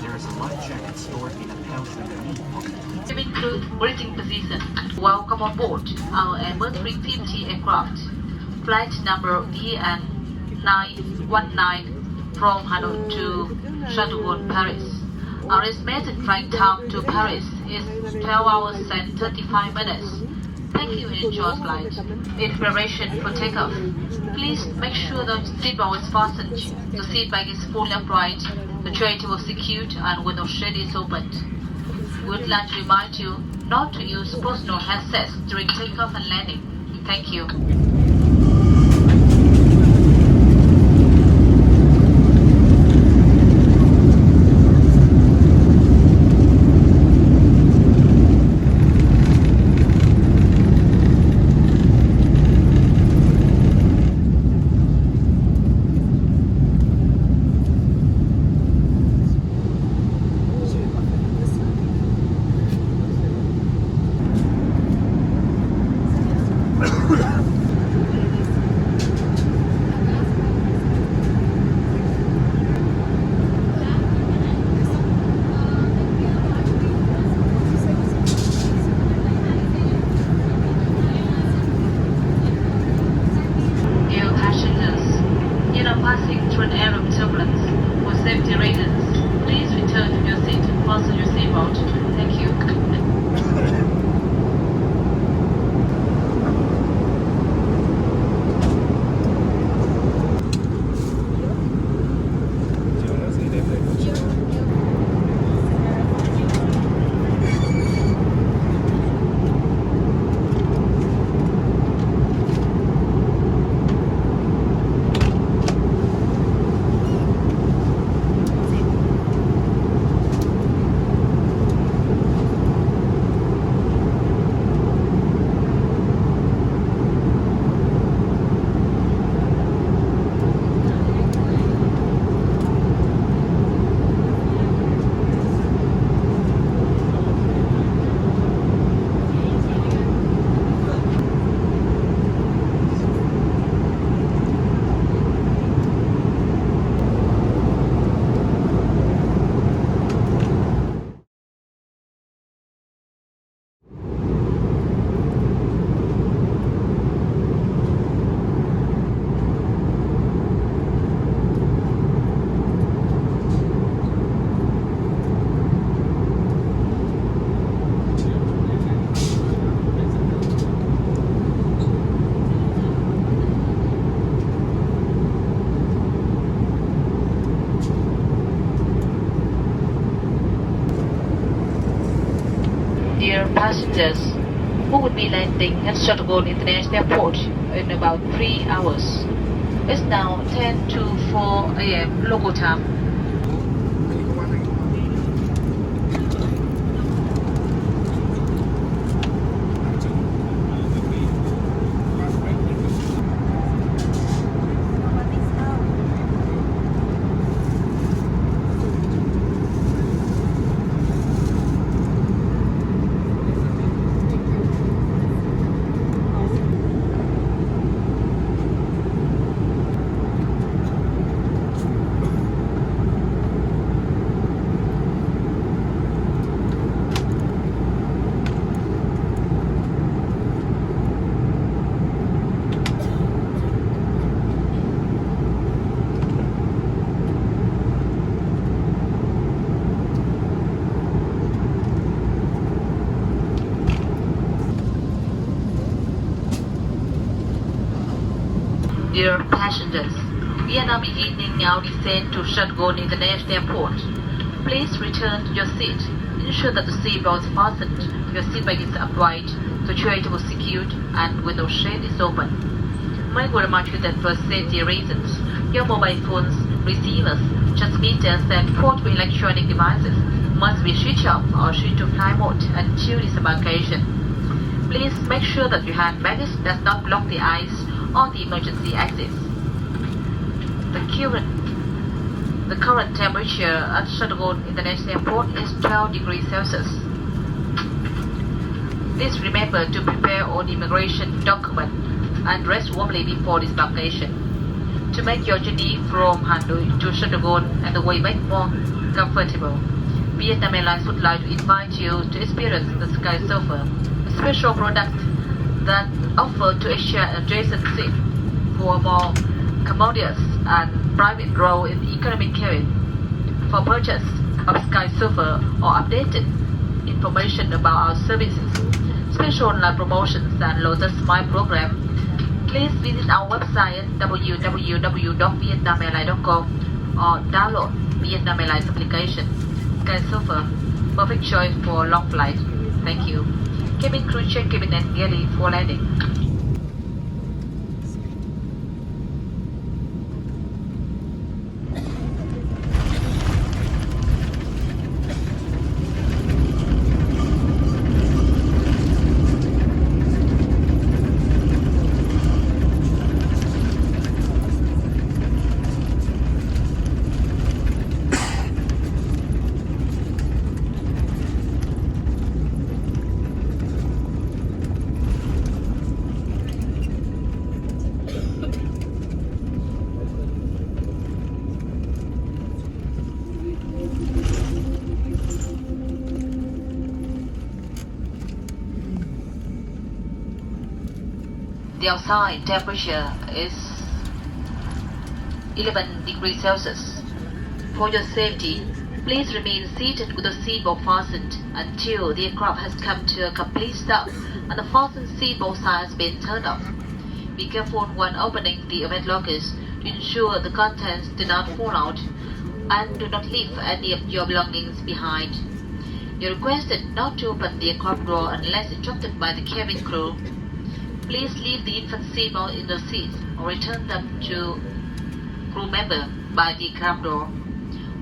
There is a life jacket stored in a pouch underneath. Cabin crew greeting position. Welcome on board our Airbus A350 aircraft. Flight number VN19 from Hanoi to Chateaubriand, Paris. Our estimated flight time to Paris is 12 hours and 35 minutes. Thank you and enjoy flight. In preparation for takeoff, please make sure the seatbelt is fastened, the seat bag is fully upright, the tray table is secured, and window shade is opened. We would like to remind you not to use personal headsets during takeoff and landing. Thank you. Passing through an area of turbulence. For safety reasons, please return to your seat and fasten your seatbelt. Thank you. passengers who would be landing at Stratton International Airport in about 3 hours. It's now 10 to 4 a.m. local time. Dear passengers, we are now beginning our descent to Stratton International Airport. Please return to your seat. Ensure that the seatbelt is fastened, your seatbelt is upright, the tray table secured, and window shade is open. May we remind you that for safety reasons, your mobile phones, receivers, transmitters, and portable electronic devices must be switched off or switched to flight mode until disembarkation. Please make sure that your hand baggage does not block the eyes or the emergency exits. The current temperature at Stratton International Airport is 12 degrees Celsius. Please remember to prepare all immigration documents and rest warmly before disembarkation. To make your journey from Hanoi to Stratton and the way back more comfortable, Vietnam Airlines would like to invite you to experience the Sky Surfer, a special product that offer to Asia adjacent seat for a more commodious and private role in the economic cabin. For purchase of Sky Surfer or updated information about our services, special online promotions and Lotus Smile program, please visit our website at www.vietnamairline.com or download Vietnam Airlines application. Sky Surfer, perfect choice for long flight. Thank you. Cabin crew check cabin and galley for landing. The outside temperature is 11 degrees Celsius. For your safety, please remain seated with the seatbelt fastened until the aircraft has come to a complete stop and the fastened seatbelt sign has been turned off. Be careful when opening the overhead lockers to ensure the contents do not fall out, and do not leave any of your belongings behind. You're requested not to open the aircraft door unless instructed by the cabin crew. Please leave the infant seatbelt in the seats or return them to crew member by the aircraft door.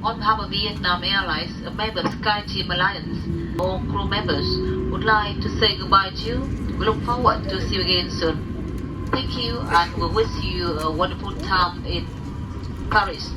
On behalf of Vietnam Airlines, a member of Sky Team Alliance, all crew members would like to say goodbye to you. We look forward to see you again soon. Thank you, and we wish you a wonderful time in Paris.